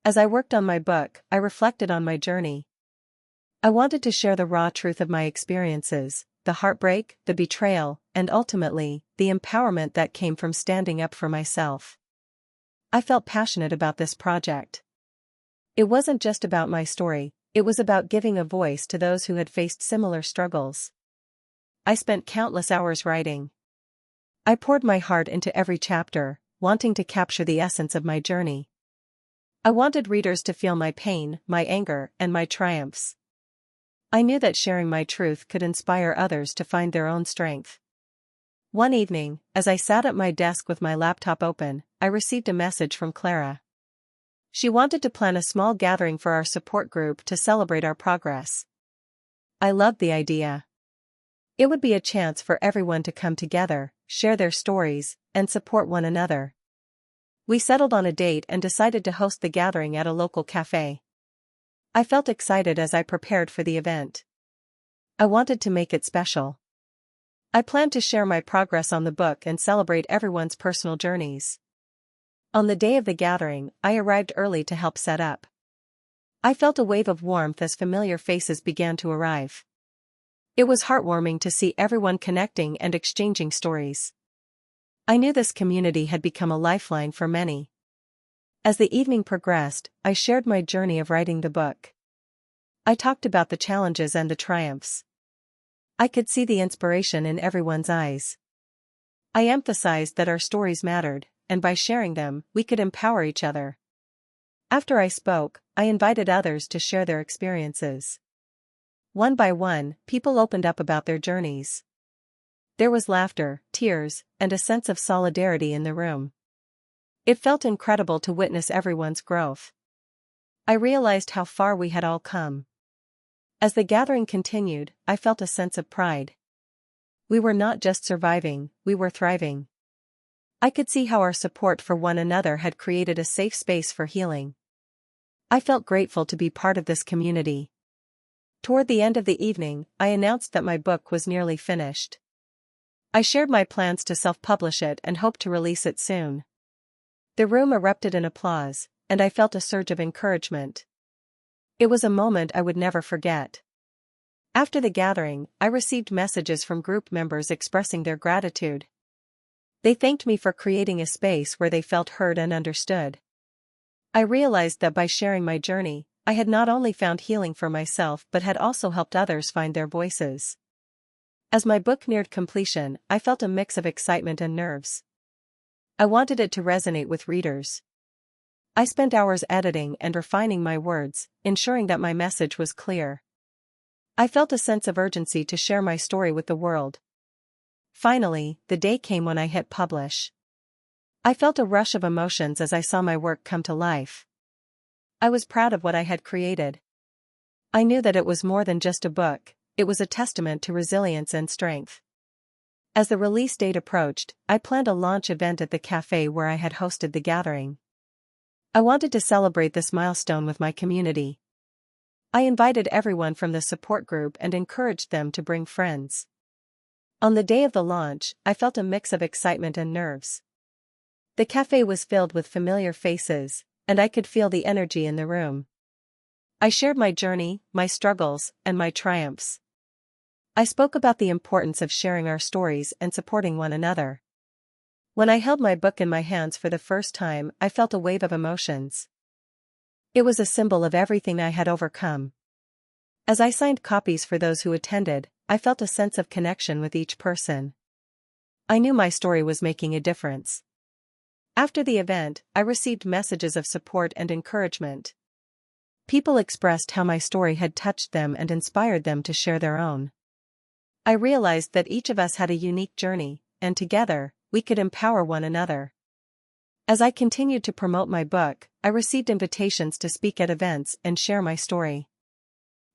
As I worked on my book, I reflected on my journey. I wanted to share the raw truth of my experiences, the heartbreak, the betrayal, and ultimately, the empowerment that came from standing up for myself. I felt passionate about this project. It wasn't just about my story, it was about giving a voice to those who had faced similar struggles. I spent countless hours writing. I poured my heart into every chapter, wanting to capture the essence of my journey. I wanted readers to feel my pain, my anger, and my triumphs. I knew that sharing my truth could inspire others to find their own strength. One evening, as I sat at my desk with my laptop open, I received a message from Clara. She wanted to plan a small gathering for our support group to celebrate our progress. I loved the idea. It would be a chance for everyone to come together, share their stories, and support one another. We settled on a date and decided to host the gathering at a local cafe. I felt excited as I prepared for the event. I wanted to make it special. I planned to share my progress on the book and celebrate everyone's personal journeys. On the day of the gathering, I arrived early to help set up. I felt a wave of warmth as familiar faces began to arrive. It was heartwarming to see everyone connecting and exchanging stories. I knew this community had become a lifeline for many. As the evening progressed, I shared my journey of writing the book. I talked about the challenges and the triumphs. I could see the inspiration in everyone's eyes. I emphasized that our stories mattered, and by sharing them, we could empower each other. After I spoke, I invited others to share their experiences. One by one, people opened up about their journeys. There was laughter, tears, and a sense of solidarity in the room. It felt incredible to witness everyone's growth. I realized how far we had all come. As the gathering continued, I felt a sense of pride. We were not just surviving, we were thriving. I could see how our support for one another had created a safe space for healing. I felt grateful to be part of this community. Toward the end of the evening, I announced that my book was nearly finished. I shared my plans to self-publish it and hoped to release it soon. The room erupted in applause, and I felt a surge of encouragement. It was a moment I would never forget. After the gathering, I received messages from group members expressing their gratitude. They thanked me for creating a space where they felt heard and understood. I realized that by sharing my journey, I had not only found healing for myself but had also helped others find their voices. As my book neared completion, I felt a mix of excitement and nerves. I wanted it to resonate with readers. I spent hours editing and refining my words, ensuring that my message was clear. I felt a sense of urgency to share my story with the world. Finally, the day came when I hit publish. I felt a rush of emotions as I saw my work come to life. I was proud of what I had created. I knew that it was more than just a book, it was a testament to resilience and strength. As the release date approached, I planned a launch event at the cafe where I had hosted the gathering. I wanted to celebrate this milestone with my community. I invited everyone from the support group and encouraged them to bring friends. On the day of the launch, I felt a mix of excitement and nerves. The cafe was filled with familiar faces, and I could feel the energy in the room. I shared my journey, my struggles, and my triumphs. I spoke about the importance of sharing our stories and supporting one another. When I held my book in my hands for the first time, I felt a wave of emotions. It was a symbol of everything I had overcome. As I signed copies for those who attended, I felt a sense of connection with each person. I knew my story was making a difference. After the event, I received messages of support and encouragement. People expressed how my story had touched them and inspired them to share their own. I realized that each of us had a unique journey, and together, we could empower one another. As I continued to promote my book, I received invitations to speak at events and share my story.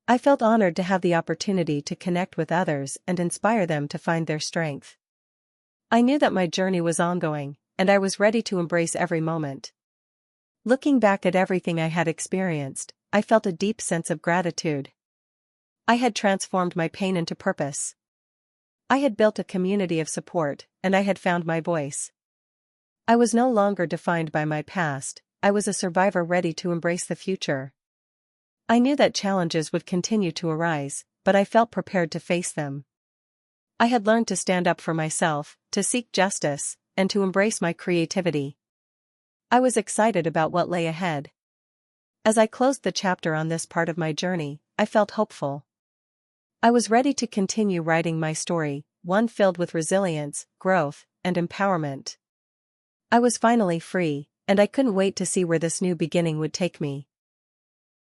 I felt honored to have the opportunity to connect with others and inspire them to find their strength. I knew that my journey was ongoing, and I was ready to embrace every moment. Looking back at everything I had experienced, I felt a deep sense of gratitude. I had transformed my pain into purpose. I had built a community of support, and I had found my voice. I was no longer defined by my past, I was a survivor ready to embrace the future. I knew that challenges would continue to arise, but I felt prepared to face them. I had learned to stand up for myself, to seek justice, and to embrace my creativity. I was excited about what lay ahead. As I closed the chapter on this part of my journey, I felt hopeful. I was ready to continue writing my story, one filled with resilience, growth, and empowerment. I was finally free, and I couldn't wait to see where this new beginning would take me.